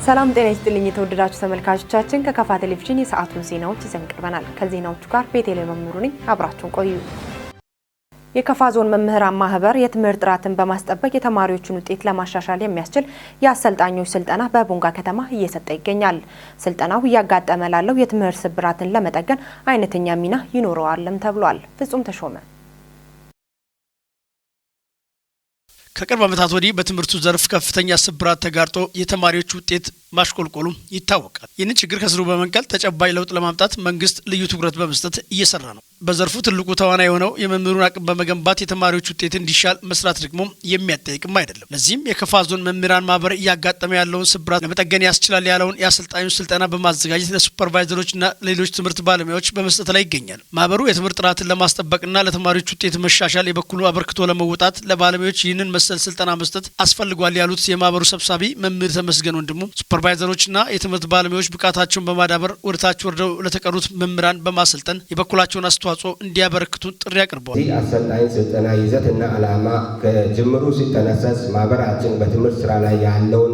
ሰላም ጤና ይስጥልኝ የተወደዳችሁ ተመልካቾቻችን ከካፋ ቴሌቪዥን የሰዓቱን ዜናዎች ይዘን ቀርበናል። ከዜናዎቹ ጋር ቤቴሌም መምሩ ነኝ። አብራችሁን ቆዩ። የካፋ ዞን መምህራን ማህበር የትምህርት ጥራትን በማስጠበቅ የተማሪዎችን ውጤት ለማሻሻል የሚያስችል የአሰልጣኞች ስልጠና በቦንጋ ከተማ እየሰጠ ይገኛል። ስልጠናው እያጋጠመ ላለው የትምህርት ስብራትን ለመጠገን አይነተኛ ሚና ይኖረዋልም ተብሏል። ፍጹም ተሾመ ከቅርብ ዓመታት ወዲህ በትምህርቱ ዘርፍ ከፍተኛ ስብራት ተጋርጦ የተማሪዎች ውጤት ማሽቆልቆሉ ይታወቃል። ይህንን ችግር ከስሩ በመንቀል ተጨባጭ ለውጥ ለማምጣት መንግስት ልዩ ትኩረት በመስጠት እየሰራ ነው። በዘርፉ ትልቁ ተዋናይ የሆነው የመምህሩን አቅም በመገንባት የተማሪዎች ውጤት እንዲሻል መስራት ደግሞ የሚያጠይቅም አይደለም። ለዚህም የካፋ ዞን መምህራን ማህበር እያጋጠመ ያለውን ስብራት ለመጠገን ያስችላል ያለውን የአሰልጣኞች ስልጠና በማዘጋጀት ለሱፐርቫይዘሮችና ሌሎች ትምህርት ባለሙያዎች በመስጠት ላይ ይገኛል። ማህበሩ የትምህርት ጥራትን ለማስጠበቅና ለተማሪዎች ውጤት መሻሻል የበኩሉ አበርክቶ ለመወጣት ለባለሙያዎች ይህንን መሰል ስልጠና መስጠት አስፈልጓል ያሉት የማህበሩ ሰብሳቢ መምህር ተመስገን ወንድሙ ሱፐርቫይዘሮችና የትምህርት ባለሙያዎች ብቃታቸውን በማዳበር ወደታች ወርደው ለተቀሩት መምህራን በማሰልጠን የበኩላቸውን አስተዋጽኦ እንዲያበረክቱ ጥሪ አቅርበዋል። ይህ አሰልጣኝ ስልጠና ይዘትና ዓላማ ከጅምሩ ሲጠነሰስ ማህበራችን በትምህርት ስራ ላይ ያለውን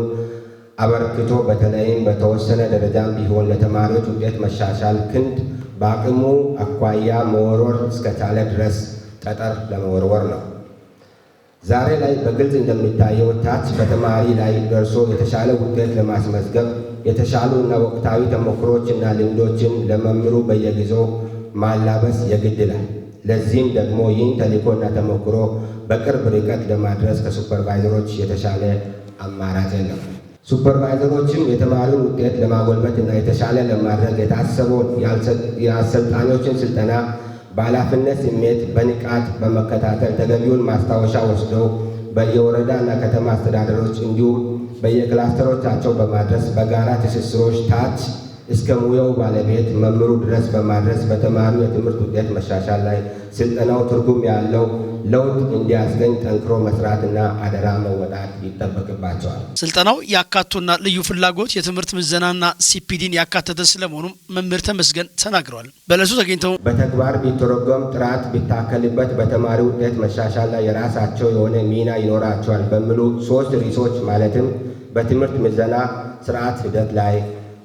አበርክቶ በተለይም በተወሰነ ደረጃም ቢሆን ለተማሪዎች ውጤት መሻሻል ክንድ በአቅሙ አኳያ መወርወር እስከቻለ ድረስ ጠጠር ለመወርወር ነው። ዛሬ ላይ በግልጽ እንደሚታየው ታች በተማሪ ላይ ደርሶ የተሻለ ውጤት ለማስመዝገብ የተሻሉ እና ወቅታዊ ተሞክሮችና ልምዶችን ለመምህሩ በየጊዜው ማላበስ የግድ ይላል። ለዚህም ደግሞ ይህን ተልዕኮና ተሞክሮ በቅርብ ርቀት ለማድረስ ከሱፐርቫይዘሮች የተሻለ አማራጭ የለም። ሱፐርቫይዘሮችም የተማሪውን ውጤት ለማጎልበት እና የተሻለ ለማድረግ የታሰበውን የአሰልጣኞችን ስልጠና በኃላፊነት ስሜት በንቃት በመከታተል ተገቢውን ማስታወሻ ወስደው በየወረዳና ከተማ አስተዳደሮች እንዲሁም በየክላስተሮቻቸው በማድረስ በጋራ ትስስሮች ታች እስከ ሙያው ባለቤት መምህሩ ድረስ በማድረስ በተማሪው የትምህርት ውጤት መሻሻል ላይ ስልጠናው ትርጉም ያለው ለውጥ እንዲያስገኝ ጠንክሮ መስራትና አደራ መወጣት ይጠበቅባቸዋል። ስልጠናው ያካቶና ልዩ ፍላጎት የትምህርት ምዘናና ሲፒዲን ያካተተ ስለመሆኑም መምህር ተመስገን ተናግረዋል። በለሱ ተገኝተው በተግባር ቢተረጎም ጥራት ቢታከልበት በተማሪ ውጤት መሻሻል ላይ የራሳቸው የሆነ ሚና ይኖራቸዋል በሚሉ 3 ርዕሶች ማለትም በትምህርት ምዘና ስርዓት ሂደት ላይ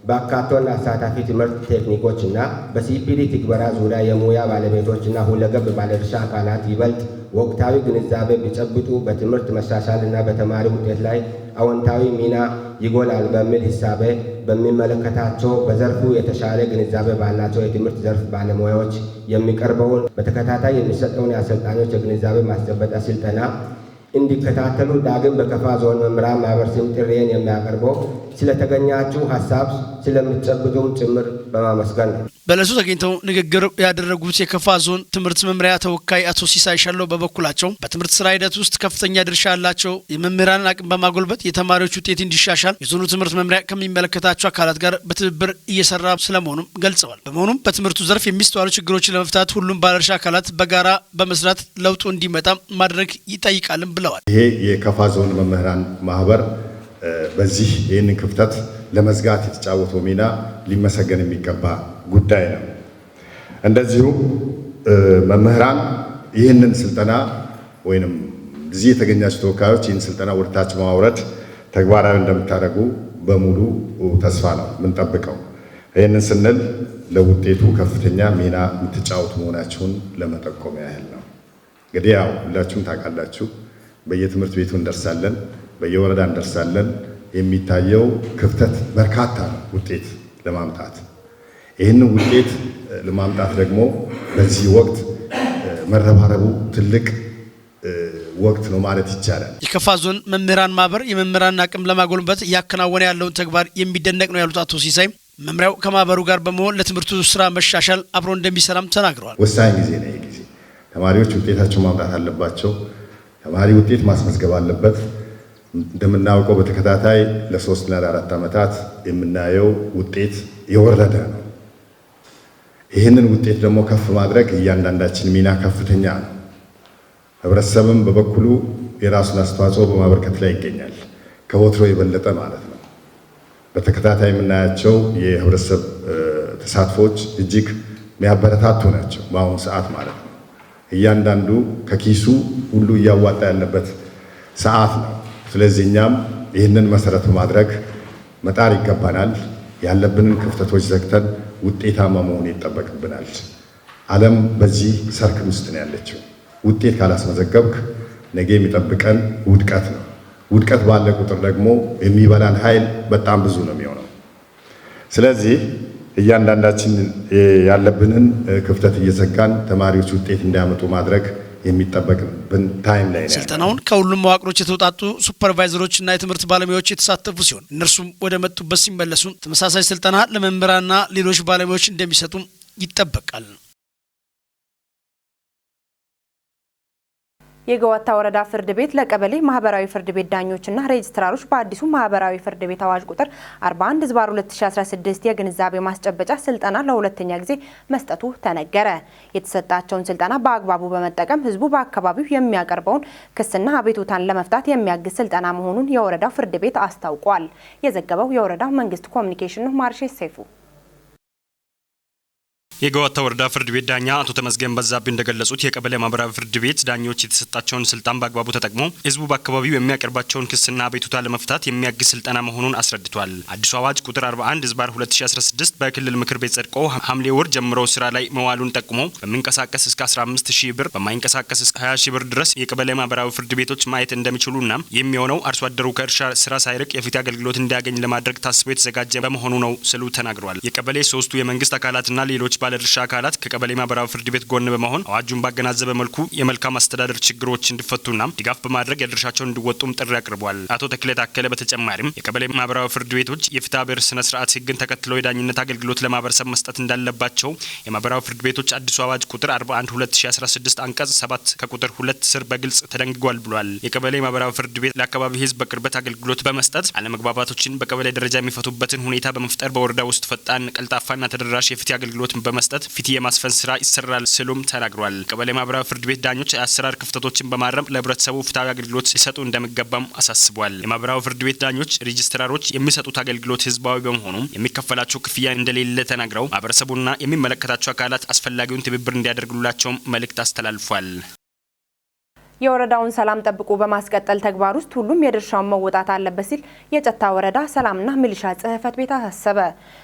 በአካቶና አሳታፊ ትምህርት ቴክኒኮች እና በሲፒዲ ትግበራ ዙሪያ የሙያ ባለቤቶችና ሁለገብ ባለድርሻ አካላት ይበልጥ ወቅታዊ ግንዛቤ ቢጨብጡ በትምህርት መሻሻል እና በተማሪ ውጤት ላይ አዎንታዊ ሚና ይጎላል በሚል ሂሳቤ በሚመለከታቸው በዘርፉ የተሻለ ግንዛቤ ባላቸው የትምህርት ዘርፍ ባለሙያዎች የሚቀርበውን በተከታታይ የሚሰጠውን የአሰልጣኞች የግንዛቤ ማስጨበጫ ስልጠና እንዲከታተሉ ዳግም በካፋ ዞን መምህራን ማህበር ስም ጥሪዬን የሚያቀርበው ስለተገኛችሁ ሀሳብ ስለምትጨብጡም ጭምር በማመስገን ነው። በለሱ ተገኝተው ንግግር ያደረጉት የካፋ ዞን ትምህርት መምሪያ ተወካይ አቶ ሲሳይ ሻለው በበኩላቸው በትምህርት ስራ ሂደት ውስጥ ከፍተኛ ድርሻ ያላቸው የመምህራንን አቅም በማጎልበት የተማሪዎች ውጤት እንዲሻሻል የዞኑ ትምህርት መምሪያ ከሚመለከታቸው አካላት ጋር በትብብር እየሰራ ስለመሆኑም ገልጸዋል። በመሆኑም በትምህርቱ ዘርፍ የሚስተዋሉ ችግሮችን ለመፍታት ሁሉም ባለድርሻ አካላት በጋራ በመስራት ለውጡ እንዲመጣ ማድረግ ይጠይቃልም ብለዋል። ይሄ የካፋ ዞን መምህራን ማህበር በዚህ ይህንን ክፍተት ለመዝጋት የተጫወተው ሚና ሊመሰገን የሚገባ ጉዳይ ነው። እንደዚሁም መምህራን ይህንን ስልጠና ወይንም እዚህ የተገኛችሁ ተወካዮች ይህን ስልጠና ወደታች ማውረድ ተግባራዊ እንደምታደርጉ በሙሉ ተስፋ ነው የምንጠብቀው። ይህንን ስንል ለውጤቱ ከፍተኛ ሚና የምትጫወቱ መሆናችሁን ለመጠቆም ያህል ነው። እንግዲህ ያው ሁላችሁም ታውቃላችሁ፣ በየትምህርት ቤቱ እንደርሳለን፣ በየወረዳ እንደርሳለን። የሚታየው ክፍተት በርካታ ነው ውጤት ለማምጣት። ይህንን ውጤት ለማምጣት ደግሞ በዚህ ወቅት መረባረቡ ትልቅ ወቅት ነው ማለት ይቻላል። የካፋ ዞን መምህራን ማህበር የመምህራን አቅም ለማጎልበት እያከናወነ ያለውን ተግባር የሚደነቅ ነው ያሉት አቶ ሲሳይ መምሪያው ከማህበሩ ጋር በመሆን ለትምህርቱ ስራ መሻሻል አብሮ እንደሚሰራም ተናግረዋል። ወሳኝ ጊዜ ነው። ይህ ጊዜ ተማሪዎች ውጤታቸውን ማምጣት አለባቸው። ተማሪ ውጤት ማስመዝገብ አለበት። እንደምናውቀው በተከታታይ ለ3 እና ለ4 ዓመታት የምናየው ውጤት የወረደ ነው። ይህንን ውጤት ደግሞ ከፍ ማድረግ እያንዳንዳችን ሚና ከፍተኛ ነው። ህብረተሰብም በበኩሉ የራሱን አስተዋጽኦ በማበርከት ላይ ይገኛል፣ ከወትሮ የበለጠ ማለት ነው። በተከታታይ የምናያቸው የህብረተሰብ ተሳትፎች እጅግ የሚያበረታቱ ናቸው። በአሁኑ ሰዓት ማለት ነው እያንዳንዱ ከኪሱ ሁሉ እያዋጣ ያለበት ሰዓት ነው። ስለዚህ እኛም ይህንን መሰረት በማድረግ መጣር ይገባናል። ያለብንን ክፍተቶች ዘግተን ውጤታማ መሆን ይጠበቅብናል። ዓለም በዚህ ሰርክል ውስጥ ነው ያለችው። ውጤት ካላስመዘገብክ ነገ የሚጠብቀን ውድቀት ነው። ውድቀት ባለ ቁጥር ደግሞ የሚበላን ኃይል በጣም ብዙ ነው የሚሆነው። ስለዚህ እያንዳንዳችን ያለብንን ክፍተት እየዘጋን ተማሪዎች ውጤት እንዲያመጡ ማድረግ የሚጠበቅብን ታይም ላይ ነው። ስልጠናውን ከሁሉም መዋቅሮች የተውጣጡ ሱፐርቫይዘሮችና የትምህርት ባለሙያዎች የተሳተፉ ሲሆን እነርሱም ወደ መጡበት ሲመለሱ ተመሳሳይ ስልጠና ለመምህራንና ሌሎች ባለሙያዎች እንደሚሰጡ ይጠበቃል። የገወታ ወረዳ ፍርድ ቤት ለቀበሌ ማህበራዊ ፍርድ ቤት ዳኞችና ሬጅስትራሮች በአዲሱ ማህበራዊ ፍርድ ቤት አዋጅ ቁጥር 41/2016 የግንዛቤ ማስጨበጫ ስልጠና ለሁለተኛ ጊዜ መስጠቱ ተነገረ። የተሰጣቸውን ስልጠና በአግባቡ በመጠቀም ህዝቡ በአካባቢው የሚያቀርበውን ክስና አቤቱታን ለመፍታት የሚያግዝ ስልጠና መሆኑን የወረዳው ፍርድ ቤት አስታውቋል። የዘገበው የወረዳው መንግስት ኮሚኒኬሽን ነው። ማርሼስ ሰይፉ የገወታ ወረዳ ፍርድ ቤት ዳኛ አቶ ተመስገን በዛብህ እንደገለጹት የቀበሌ ማህበራዊ ፍርድ ቤት ዳኞች የተሰጣቸውን ስልጣን በአግባቡ ተጠቅሞ ህዝቡ በአካባቢው የሚያቀርባቸውን ክስና አቤቱታ ለመፍታት የሚያግዝ ስልጠና መሆኑን አስረድቷል። አዲሱ አዋጅ ቁጥር 41/2016 በክልል ምክር ቤት ጸድቆ ሐምሌ ወር ጀምሮ ስራ ላይ መዋሉን ጠቁሞ በሚንቀሳቀስ እስከ 15,000 ብር በማይንቀሳቀስ እስከ 20,000 ብር ድረስ የቀበሌ ማህበራዊ ፍርድ ቤቶች ማየት እንደሚችሉና የሚሆነው አርሶ አደሩ ከእርሻ ስራ ሳይርቅ የፍትህ አገልግሎት እንዲያገኝ ለማድረግ ታስቦ የተዘጋጀ በመሆኑ ነው ሲሉ ተናግረዋል። የቀበሌ ሶስቱ የመንግስት አካላትና ሌሎች ባለድርሻ አካላት ከቀበሌ ማህበራዊ ፍርድ ቤት ጎን በመሆን አዋጁን ባገናዘበ መልኩ የመልካም አስተዳደር ችግሮች እንዲፈቱና ድጋፍ በማድረግ የድርሻቸውን እንዲወጡም ጥሪ አቅርበዋል። አቶ ተክለ ታከለ በተጨማሪም የቀበሌ ማህበራዊ ፍርድ ቤቶች የፍትሐ ብሔር ስነ ስርዓት ህግን ተከትለው የዳኝነት አገልግሎት ለማህበረሰብ መስጠት እንዳለባቸው የማህበራዊ ፍርድ ቤቶች አዲሱ አዋጅ ቁጥር 41/2016 አንቀጽ 7 ከቁጥር 2 ስር በግልጽ ተደንግጓል ብሏል። የቀበሌ ማህበራዊ ፍርድ ቤት ለአካባቢ ህዝብ በቅርበት አገልግሎት በመስጠት አለመግባባቶችን በቀበሌ ደረጃ የሚፈቱበትን ሁኔታ በመፍጠር በወረዳ ውስጥ ፈጣን፣ ቀልጣፋና ተደራሽ የፍትህ አገልግሎትን በመስጠት ፍትህ የማስፈን ስራ ይሰራል ሲሉም ተናግሯል። ቀበሌ ማህበራዊ ፍርድ ቤት ዳኞች የአሰራር ክፍተቶችን በማረም ለህብረተሰቡ ፍትሃዊ አገልግሎት ሊሰጡ እንደሚገባም አሳስቧል። የማህበራዊ ፍርድ ቤት ዳኞች ሬጅስትራሮች የሚሰጡት አገልግሎት ህዝባዊ በመሆኑ የሚከፈላቸው ክፍያ እንደሌለ ተናግረው ማህበረሰቡና የሚመለከታቸው አካላት አስፈላጊውን ትብብር እንዲያደርጉላቸውም መልእክት አስተላልፏል። የወረዳውን ሰላም ጠብቆ በማስቀጠል ተግባር ውስጥ ሁሉም የድርሻውን መወጣት አለበት ሲል የጨታ ወረዳ ሰላምና ሚሊሻ ጽህፈት ቤት አሳሰበ።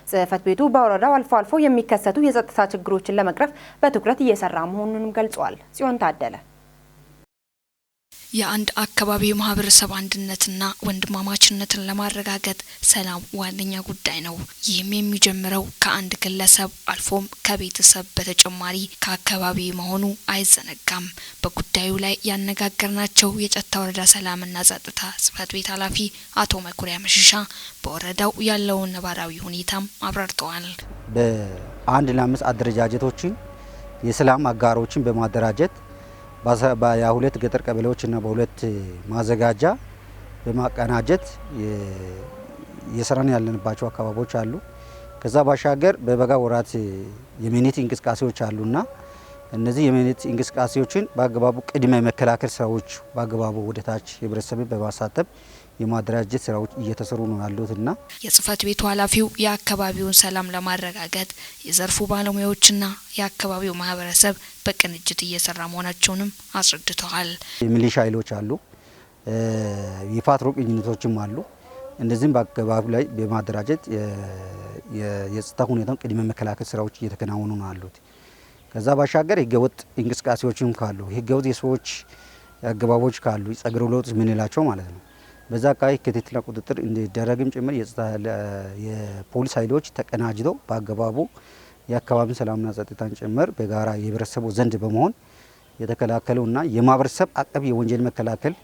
ጽህፈት ቤቱ በወረዳው አልፎ አልፎ የሚከሰቱ የጸጥታ ችግሮችን ለመቅረፍ በትኩረት እየሰራ መሆኑንም ገልጿል። ጽዮን ታደለ የአንድ አካባቢ ማህበረሰብ አንድነትና ወንድማማችነትን ለማረጋገጥ ሰላም ዋነኛ ጉዳይ ነው። ይህም የሚጀምረው ከአንድ ግለሰብ አልፎም ከቤተሰብ በተጨማሪ ከአካባቢ መሆኑ አይዘነጋም። በጉዳዩ ላይ ያነጋገርናቸው የጨታ ወረዳ ሰላምና ጸጥታ ጽህፈት ቤት ኃላፊ አቶ መኩሪያ መሸሻ በወረዳው ያለውን ነባራዊ ሁኔታም አብራርተዋል። በአንድ ለአምስት አደረጃጀቶችን የሰላም አጋሮችን በማደራጀት በሁለት ገጠር ቀበሌዎችና በሁለት ማዘጋጃ በማቀናጀት የሰራን ያለንባቸው አካባቢዎች አሉ። ከዛ ባሻገር በበጋ ወራት የሚኒት እንቅስቃሴዎች አሉና እነዚህ የሚኒት እንቅስቃሴዎችን በአግባቡ ቅድመ መከላከል ስራዎች በአግባቡ ወደታች ህብረተሰብን በማሳተፍ የማደራጀት ስራዎች እየተሰሩ ነው ያሉትና የጽህፈት ቤቱ ኃላፊው የአካባቢውን ሰላም ለማረጋገጥ የዘርፉ ባለሙያዎችና የአካባቢው ማህበረሰብ በቅንጅት እየሰራ መሆናቸውንም አስረድተዋል። የሚሊሻ ኃይሎች አሉ፣ የፓትሮል ቅኝቶችም አሉ። እንደዚህም በአካባቢው ላይ በማደራጀት የጸጥታ ሁኔታውን ቅድመ መከላከል ስራዎች እየተከናወኑ ነው ያሉት። ከዛ ባሻገር ህገወጥ እንቅስቃሴዎችም ካሉ ህገወጥ የሰዎች አገባቦች ካሉ ጸጉረ ልውጥ ምንላቸው ማለት ነው በዛ አካባቢ ክትትልና ቁጥጥር እንዲደረግም ጭምር የፖሊስ ኃይሎች ተቀናጅተው በአግባቡ የአካባቢ ሰላምና ጸጥታን ጭምር በጋራ የህብረተሰቡ ዘንድ በመሆን የተከላከሉና የማህበረሰብ አቀፍ የወንጀል መከላከል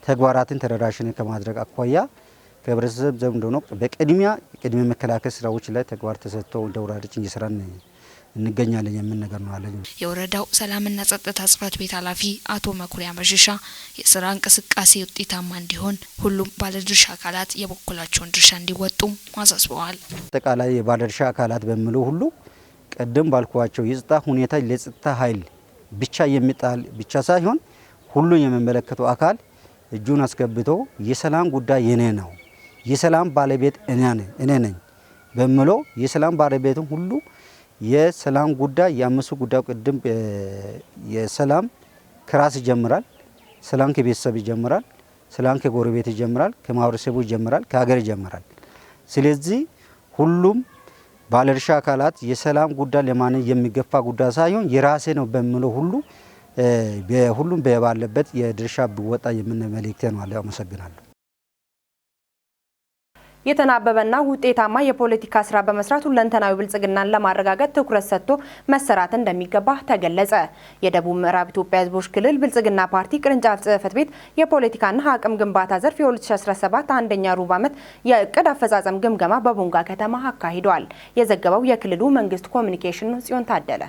ተግባራትን ተደራሽነት ከማድረግ አኳያ ከህብረተሰብ ዘንድ ሆኖ በቅድሚያ የቅድመ መከላከል ስራዎች ላይ ተግባር ተሰጥቶ እንደ ወረዳችን እየሰራን እንገኛለን የምን ነገር ነው አለኝ። የወረዳው ሰላምና ጸጥታ ጽህፈት ቤት ኃላፊ አቶ መኩሪያ መሸሻ የስራ እንቅስቃሴ ውጤታማ እንዲሆን ሁሉም ባለድርሻ አካላት የበኩላቸውን ድርሻ እንዲወጡ አሳስበዋል። አጠቃላይ የባለድርሻ አካላት በሚለው ሁሉ ቀደም ባልኳቸው የጸጥታ ሁኔታ ለጸጥታ ኃይል ብቻ የሚጣል ብቻ ሳይሆን ሁሉን የሚመለከተው አካል እጁን አስገብቶ የሰላም ጉዳይ የኔ ነው፣ የሰላም ባለቤት እኔ ነኝ በሚለው የሰላም ባለቤቱን ሁሉ የሰላም ጉዳይ የአምስቱ ጉዳይ ቅድም የሰላም ከራስ ይጀምራል፣ ሰላም ከቤተሰብ ይጀምራል፣ ሰላም ከጎረቤት ይጀምራል፣ ከማህበረሰቡ ይጀምራል፣ ከሀገር ይጀምራል። ስለዚህ ሁሉም ባለድርሻ አካላት የሰላም ጉዳይ ለማን የሚገፋ ጉዳይ ሳይሆን የራሴ ነው በሚለው ሁሉም ባለበት የድርሻ ቢወጣ የምን መልእክቴ ነው አለ። አመሰግናለሁ። የተናበበና ውጤታማ የፖለቲካ ስራ በመስራት ሁለንተናዊ ብልጽግናን ለማረጋገጥ ትኩረት ሰጥቶ መሰራት እንደሚገባ ተገለጸ። የደቡብ ምዕራብ ኢትዮጵያ ሕዝቦች ክልል ብልጽግና ፓርቲ ቅርንጫፍ ጽሕፈት ቤት የፖለቲካና አቅም ግንባታ ዘርፍ የ2017 አንደኛ ሩብ ዓመት የእቅድ አፈጻጸም ግምገማ በቦንጋ ከተማ አካሂዷል። የዘገበው የክልሉ መንግስት ኮሚኒኬሽን ነው። ጽዮን ታደለ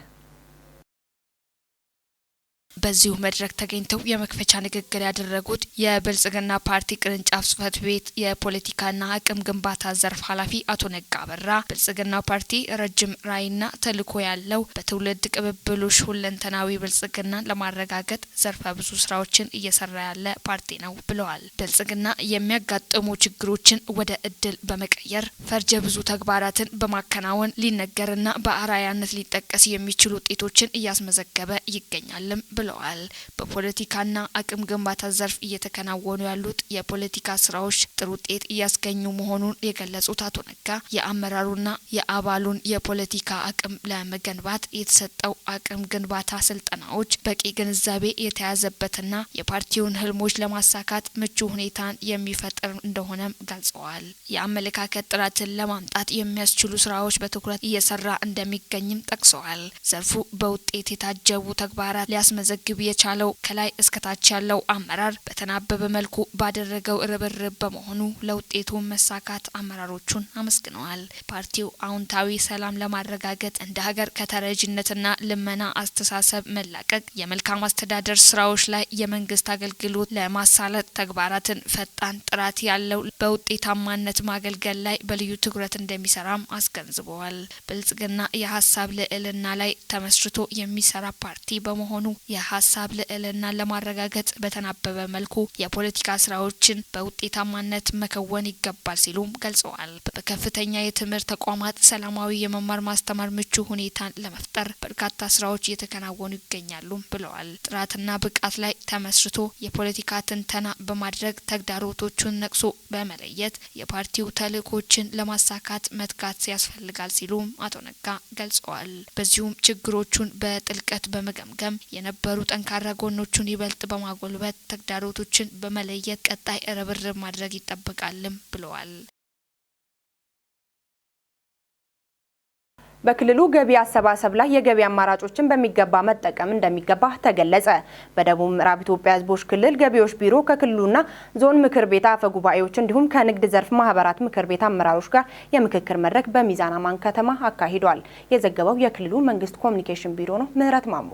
በዚሁ መድረክ ተገኝተው የመክፈቻ ንግግር ያደረጉት የብልጽግና ፓርቲ ቅርንጫፍ ጽሕፈት ቤት የፖለቲካና አቅም ግንባታ ዘርፍ ኃላፊ አቶ ነጋ አበራ ብልጽግና ፓርቲ ረጅም ራዕይና ተልዕኮ ያለው በትውልድ ቅብብሎሽ ሁለንተናዊ ብልጽግናን ለማረጋገጥ ዘርፈ ብዙ ስራዎችን እየሰራ ያለ ፓርቲ ነው ብለዋል። ብልጽግና የሚያጋጥሙ ችግሮችን ወደ እድል በመቀየር ፈርጀ ብዙ ተግባራትን በማከናወን ሊነገርና በአርአያነት ሊጠቀስ የሚችሉ ውጤቶችን እያስመዘገበ ይገኛልም ብለዋል። በፖለቲካና አቅም ግንባታ ዘርፍ እየተከናወኑ ያሉት የፖለቲካ ስራዎች ጥሩ ውጤት እያስገኙ መሆኑን የገለጹት አቶ ነጋ የአመራሩና የአባሉን የፖለቲካ አቅም ለመገንባት የተሰጠው አቅም ግንባታ ስልጠናዎች በቂ ግንዛቤ የተያዘበትና የፓርቲውን ህልሞች ለማሳካት ምቹ ሁኔታን የሚፈጥር እንደሆነም ገልጸዋል። የአመለካከት ጥራትን ለማምጣት የሚያስችሉ ስራዎች በትኩረት እየሰራ እንደሚገኝም ጠቅሰዋል። ዘርፉ በውጤት የታጀቡ ተግባራት ሊያስመዘግብ የቻለው ከላይ እስከታች ያለው አመራር በተናበበ መልኩ ባደረገው ርብርብ በመሆኑ ለውጤቱ መሳካት አመራሮቹን አመስግነዋል። ፓርቲው አዎንታዊ ሰላም ለማረጋገጥ እንደ ሀገር ከተረጅነትና ልመና አስተሳሰብ መላቀቅ፣ የመልካም አስተዳደር ስራዎች ላይ የመንግስት አገልግሎት ለማሳለጥ ተግባራትን ፈጣን ጥራት ያለው በውጤታማነት ማገልገል ላይ በልዩ ትኩረት እንደሚሰራም አስገንዝበዋል። ብልጽግና የሀሳብ ልዕልና ላይ ተመስርቶ የሚሰራ ፓርቲ በመሆኑ የሀሳብ ልዕልና ለማረጋገጥ በተናበበ መልኩ የፖለቲካ ስራዎችን በውጤታማነት መከወን ይገባል ሲሉም ገልጸዋል። በከፍተኛ የትምህርት ተቋማት ሰላማዊ የመማር ማስተማር ምቹ ሁኔታን ለመፍጠር በርካታ ስራዎች እየተከናወኑ ይገኛሉ ብለዋል። ጥራትና ብቃት ላይ ተመስርቶ የፖለቲካ ትንተና በማድረግ ተግዳሮቶቹን ነቅሶ በመለየት የፓርቲው ተልዕኮችን ለማሳካት መትጋት ያስፈልጋል ሲሉም አቶ ነጋ ገልጸዋል። በዚሁም ችግሮቹን በጥልቀት በመገምገም የነበሩ ጠንካራ ጎኖቹን ይበልጥ በማጎልበት ተግዳሮቶችን በመለየት ቀጣይ ርብርብ ማድረግ ይጠበቃልም ብለዋል። በክልሉ ገቢ አሰባሰብ ላይ የገቢ አማራጮችን በሚገባ መጠቀም እንደሚገባ ተገለጸ። በደቡብ ምዕራብ ኢትዮጵያ ሕዝቦች ክልል ገቢዎች ቢሮ ከክልሉና ዞን ምክር ቤት አፈ ጉባኤዎች እንዲሁም ከንግድ ዘርፍ ማህበራት ምክር ቤት አመራሮች ጋር የምክክር መድረክ በሚዛን አማን ከተማ አካሂዷል። የዘገበው የክልሉ መንግስት ኮሚኒኬሽን ቢሮ ነው። ምህረት ማሞ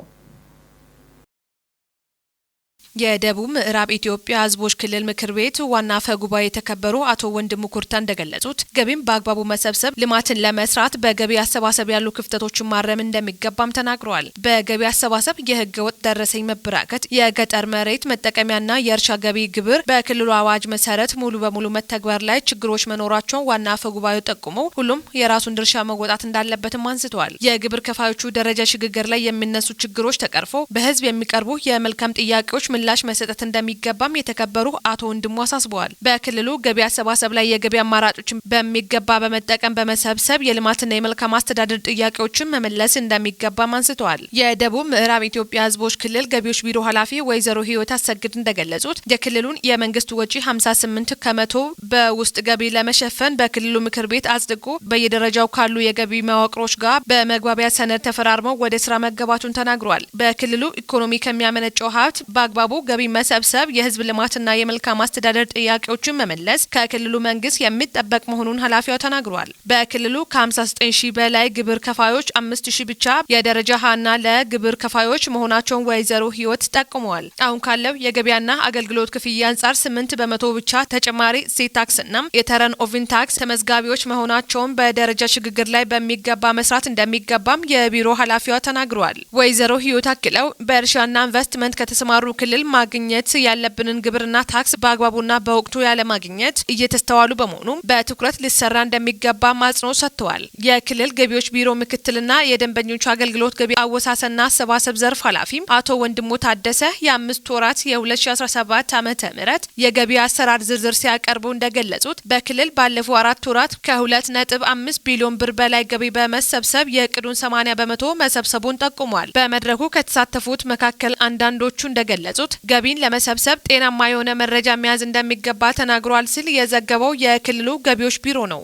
የደቡብ ምዕራብ ኢትዮጵያ ሕዝቦች ክልል ምክር ቤት ዋና አፈ ጉባኤ የተከበሩ አቶ ወንድሙ ኩርታ እንደገለጹት ገቢም በአግባቡ መሰብሰብ ልማትን ለመስራት በገቢ አሰባሰብ ያሉ ክፍተቶችን ማረም እንደሚገባም ተናግረዋል። በገቢ አሰባሰብ የህገ ወጥ ደረሰኝ መበራከት፣ የገጠር መሬት መጠቀሚያና የእርሻ ገቢ ግብር በክልሉ አዋጅ መሰረት ሙሉ በሙሉ መተግበር ላይ ችግሮች መኖራቸውን ዋና አፈ ጉባኤው ጠቁመው ሁሉም የራሱን ድርሻ መወጣት እንዳለበትም አንስተዋል። የግብር ከፋዮቹ ደረጃ ሽግግር ላይ የሚነሱ ችግሮች ተቀርፎ በህዝብ የሚቀርቡ የመልካም ጥያቄዎች ምላሽ መሰጠት እንደሚገባም የተከበሩ አቶ ወንድሙ አሳስበዋል። በክልሉ ገቢ አሰባሰብ ላይ የገቢ አማራጮችን በሚገባ በመጠቀም በመሰብሰብ የልማትና የመልካም አስተዳደር ጥያቄዎችን መመለስ እንደሚገባም አንስተዋል። የደቡብ ምዕራብ ኢትዮጵያ ሕዝቦች ክልል ገቢዎች ቢሮ ኃላፊ ወይዘሮ ህይወት አሰግድ እንደገለጹት የክልሉን የመንግስት ወጪ 58 ከመቶ በውስጥ ገቢ ለመሸፈን በክልሉ ምክር ቤት አጽድቆ በየደረጃው ካሉ የገቢ መዋቅሮች ጋር በመግባቢያ ሰነድ ተፈራርመው ወደ ስራ መገባቱን ተናግረዋል። በክልሉ ኢኮኖሚ ከሚያመነጨው ሀብት በአግባቡ ገቢ መሰብሰብ፣ የህዝብ ልማትና የመልካም አስተዳደር ጥያቄዎችን መመለስ ከክልሉ መንግስት የሚጠበቅ መሆኑን ኃላፊዋ ተናግረዋል። በክልሉ ከ59 ሺህ በላይ ግብር ከፋዮች 5 ሺህ ብቻ የደረጃ ሀና ለግብር ከፋዮች መሆናቸውን ወይዘሮ ህይወት ጠቁመዋል። አሁን ካለው የገቢያና አገልግሎት ክፍያ አንጻር 8 በመቶ ብቻ ተጨማሪ እሴት ታክስና የተረን ኦቪን ታክስ ተመዝጋቢዎች መሆናቸውን በደረጃ ሽግግር ላይ በሚገባ መስራት እንደሚገባም የቢሮ ኃላፊዋ ተናግረዋል። ወይዘሮ ህይወት አክለው በእርሻና ኢንቨስትመንት ከተሰማሩ ክልል ማግኘት ያለብንን ግብርና ታክስ በአግባቡና በወቅቱ ያለማግኘት እየተስተዋሉ በመሆኑ በትኩረት ሊሰራ እንደሚገባ አጽንኦት ሰጥተዋል። የክልል ገቢዎች ቢሮ ምክትልና የደንበኞች አገልግሎት ገቢ አወሳሰንና አሰባሰብ ዘርፍ ኃላፊ አቶ ወንድሙ ታደሰ የ5 ወራት የ2017 ዓመተ ምህረት የገቢ አሰራር ዝርዝር ሲያቀርቡ እንደገለጹት በክልል ባለፈው 4 ወራት ከ2.5 ቢሊዮን ብር በላይ ገቢ በመሰብሰብ የእቅዱን 80 በመቶ መሰብሰቡን ጠቁሟል። በመድረኩ ከተሳተፉት መካከል አንዳንዶቹ እንደገለጹት ገቢን ለመሰብሰብ ጤናማ የሆነ መረጃ መያዝ እንደሚገባ ተናግሯል ሲል የዘገበው የክልሉ ገቢዎች ቢሮ ነው።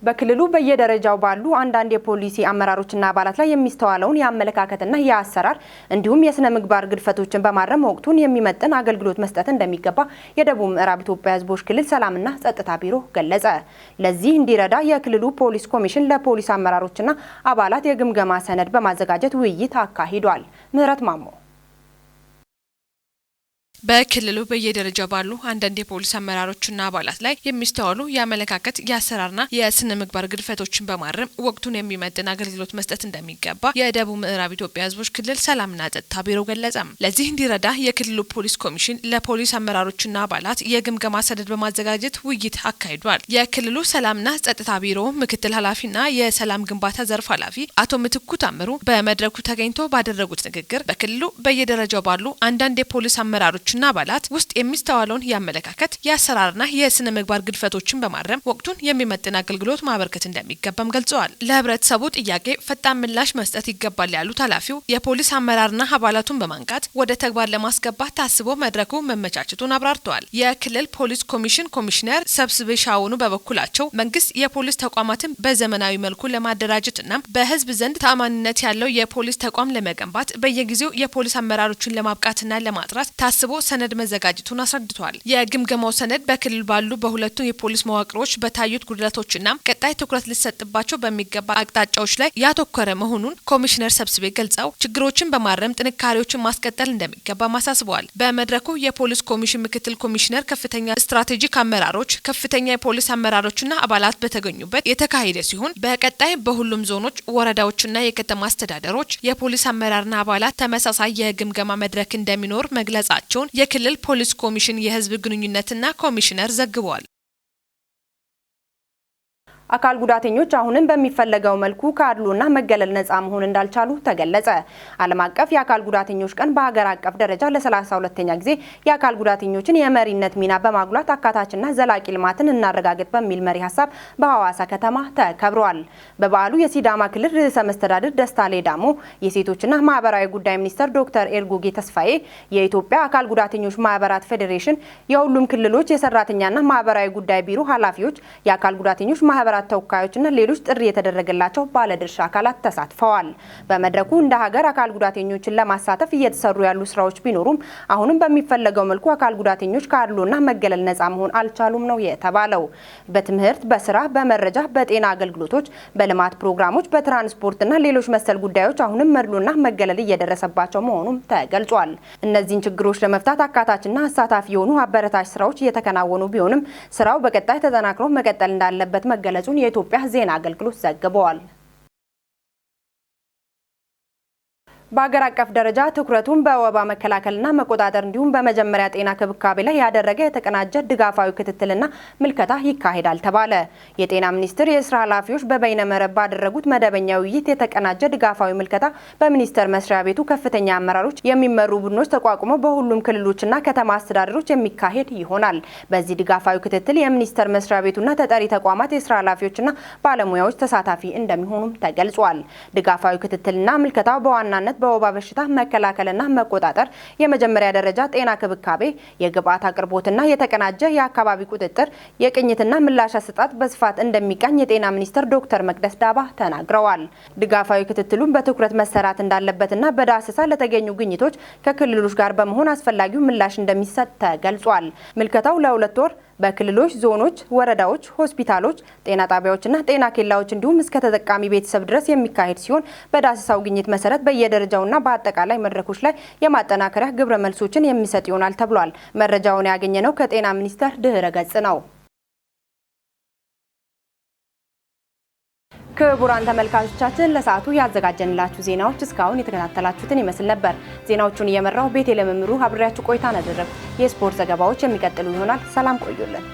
በክልሉ በየደረጃው ባሉ አንዳንድ የፖሊሲ አመራሮችና አባላት ላይ የሚስተዋለውን የአመለካከትና የአሰራር እንዲሁም የስነ ምግባር ግድፈቶችን በማረም ወቅቱን የሚመጥን አገልግሎት መስጠት እንደሚገባ የደቡብ ምዕራብ ኢትዮጵያ ሕዝቦች ክልል ሰላምና ጸጥታ ቢሮ ገለጸ። ለዚህ እንዲረዳ የክልሉ ፖሊስ ኮሚሽን ለፖሊስ አመራሮችና አባላት የግምገማ ሰነድ በማዘጋጀት ውይይት አካሂዷል። ምህረት ማሞ በክልሉ በየደረጃው ባሉ አንዳንድ የፖሊስ አመራሮችና አባላት ላይ የሚስተዋሉ የአመለካከት የአሰራርና የስነ ምግባር ግድፈቶችን በማረም ወቅቱን የሚመጥን አገልግሎት መስጠት እንደሚገባ የደቡብ ምዕራብ ኢትዮጵያ ሕዝቦች ክልል ሰላምና ጸጥታ ቢሮ ገለጸም። ለዚህ እንዲረዳ የክልሉ ፖሊስ ኮሚሽን ለፖሊስ አመራሮችና አባላት የግምገማ ሰነድ በማዘጋጀት ውይይት አካሂዷል። የክልሉ ሰላምና ጸጥታ ቢሮ ምክትል ኃላፊና የሰላም ግንባታ ዘርፍ ኃላፊ አቶ ምትኩ ታምሩ በመድረኩ ተገኝተው ባደረጉት ንግግር በክልሉ በየደረጃው ባሉ አንዳንድ የፖሊስ አመራሮች ና አባላት ውስጥ የሚስተዋለውን የአመለካከት የአሰራርና የስነ ምግባር ግድፈቶችን በማረም ወቅቱን የሚመጥን አገልግሎት ማበርከት እንደሚገባም ገልጸዋል። ለህብረተሰቡ ጥያቄ ፈጣን ምላሽ መስጠት ይገባል ያሉት ኃላፊው የፖሊስ አመራርና አባላቱን በማንቃት ወደ ተግባር ለማስገባት ታስቦ መድረኩ መመቻቸቱን አብራርተዋል። የክልል ፖሊስ ኮሚሽን ኮሚሽነር ሰብስቤ ሻውኑ በበኩላቸው መንግስት የፖሊስ ተቋማትን በዘመናዊ መልኩ ለማደራጀትና በህዝብ ዘንድ ተአማኒነት ያለው የፖሊስ ተቋም ለመገንባት በየጊዜው የፖሊስ አመራሮችን ለማብቃትና ለማጥራት ታስቦ ሰነድ መዘጋጀቱን አስረድቷል። የግምገማው ሰነድ በክልል ባሉ በሁለቱም የፖሊስ መዋቅሮች በታዩት ጉድለቶችና ቀጣይ ትኩረት ሊሰጥባቸው በሚገባ አቅጣጫዎች ላይ ያተኮረ መሆኑን ኮሚሽነር ሰብስቤ ገልጸው ችግሮችን በማረም ጥንካሬዎችን ማስቀጠል እንደሚገባ አሳስበዋል። በመድረኩ የፖሊስ ኮሚሽን ምክትል ኮሚሽነር፣ ከፍተኛ ስትራቴጂክ አመራሮች፣ ከፍተኛ የፖሊስ አመራሮችና አባላት በተገኙበት የተካሄደ ሲሆን በቀጣይ በሁሉም ዞኖች፣ ወረዳዎችና የከተማ አስተዳደሮች የፖሊስ አመራርና አባላት ተመሳሳይ የግምገማ መድረክ እንደሚኖር መግለጻቸውን የክልል ፖሊስ ኮሚሽን የህዝብ ግንኙነትና ኮሚሽነር ዘግቧል። አካል ጉዳተኞች አሁንም በሚፈለገው መልኩ ከአድሎና መገለል ነፃ መሆን እንዳልቻሉ ተገለጸ። ዓለም አቀፍ የአካል ጉዳተኞች ቀን በሀገር አቀፍ ደረጃ ለ32ኛ ጊዜ የአካል ጉዳተኞችን የመሪነት ሚና በማጉላት አካታችና ዘላቂ ልማትን እናረጋግጥ በሚል መሪ ሀሳብ በሐዋሳ ከተማ ተከብሯል። በበዓሉ የሲዳማ ክልል ርዕሰ መስተዳድር ደስታ ሌዳሞ፣ የሴቶችና ማህበራዊ ጉዳይ ሚኒስትር ዶክተር ኤርጎጌ ተስፋዬ፣ የኢትዮጵያ አካል ጉዳተኞች ማህበራት ፌዴሬሽን፣ የሁሉም ክልሎች የሰራተኛና ማህበራዊ ጉዳይ ቢሮ ኃላፊዎች፣ የአካል ጉዳተኞች ማህበራት ተወካዮችና ሌሎች ጥሪ የተደረገላቸው ባለድርሻ አካላት ተሳትፈዋል። በመድረኩ እንደ ሀገር አካል ጉዳተኞችን ለማሳተፍ እየተሰሩ ያሉ ስራዎች ቢኖሩም አሁንም በሚፈለገው መልኩ አካል ጉዳተኞች ከአድሎና መገለል ነፃ መሆን አልቻሉም ነው የተባለው። በትምህርት፣ በስራ፣ በመረጃ፣ በጤና አገልግሎቶች፣ በልማት ፕሮግራሞች፣ በትራንስፖርትና ሌሎች መሰል ጉዳዮች አሁንም መድሎና መገለል እየደረሰባቸው መሆኑም ተገልጿል። እነዚህን ችግሮች ለመፍታት አካታችና አሳታፊ የሆኑ አበረታች ስራዎች እየተከናወኑ ቢሆንም ስራው በቀጣይ ተጠናክሮ መቀጠል እንዳለበት መገለጹ የኢትዮጵያ ዜና አገልግሎት ዘግቧል። በአገር አቀፍ ደረጃ ትኩረቱን በወባ መከላከልና መቆጣጠር እንዲሁም በመጀመሪያ ጤና ክብካቤ ላይ ያደረገ የተቀናጀ ድጋፋዊ ክትትልና ምልከታ ይካሄዳል ተባለ። የጤና ሚኒስቴር የስራ ኃላፊዎች በበይነ መረብ ባደረጉት መደበኛ ውይይት የተቀናጀ ድጋፋዊ ምልከታ በሚኒስቴር መስሪያ ቤቱ ከፍተኛ አመራሮች የሚመሩ ቡድኖች ተቋቁመው በሁሉም ክልሎችና ከተማ አስተዳደሮች የሚካሄድ ይሆናል። በዚህ ድጋፋዊ ክትትል የሚኒስቴር መስሪያ ቤቱና ተጠሪ ተቋማት የስራ ኃላፊዎችና ባለሙያዎች ተሳታፊ እንደሚሆኑም ተገልጿል። ድጋፋዊ ክትትልና ምልከታው በዋናነት በወባ በሽታ መከላከልና መቆጣጠር፣ የመጀመሪያ ደረጃ ጤና ክብካቤ፣ የግብአት አቅርቦትና የተቀናጀ የአካባቢ ቁጥጥር፣ የቅኝትና ምላሽ አሰጣጥ በስፋት እንደሚቃኝ የጤና ሚኒስትር ዶክተር መቅደስ ዳባ ተናግረዋል። ድጋፋዊ ክትትሉን በትኩረት መሰራት እንዳለበትና በዳሰሳ ለተገኙ ግኝቶች ከክልሎች ጋር በመሆን አስፈላጊው ምላሽ እንደሚሰጥ ተገልጿል። ምልከታው ለ2 ወር በክልሎች፣ ዞኖች፣ ወረዳዎች፣ ሆስፒታሎች፣ ጤና ጣቢያዎችና ጤና ኬላዎች እንዲሁም እስከ ተጠቃሚ ቤተሰብ ድረስ የሚካሄድ ሲሆን በዳሰሳው ግኝት መሰረት በየደረጃውና በአጠቃላይ መድረኮች ላይ የማጠናከሪያ ግብረ መልሶችን የሚሰጥ ይሆናል ተብሏል። መረጃውን ያገኘነው ከጤና ሚኒስቴር ድህረ ገጽ ነው። ክቡራን ተመልካቾቻችን ለሰዓቱ ያዘጋጀንላችሁ ዜናዎች እስካሁን የተከታተላችሁትን ይመስል ነበር። ዜናዎቹን እየመራው ቤቴሌም መምሩ አብሬያችሁ ቆይታ አደረግኩ። የስፖርት ዘገባዎች የሚቀጥሉ ይሆናል። ሰላም ቆዩልን።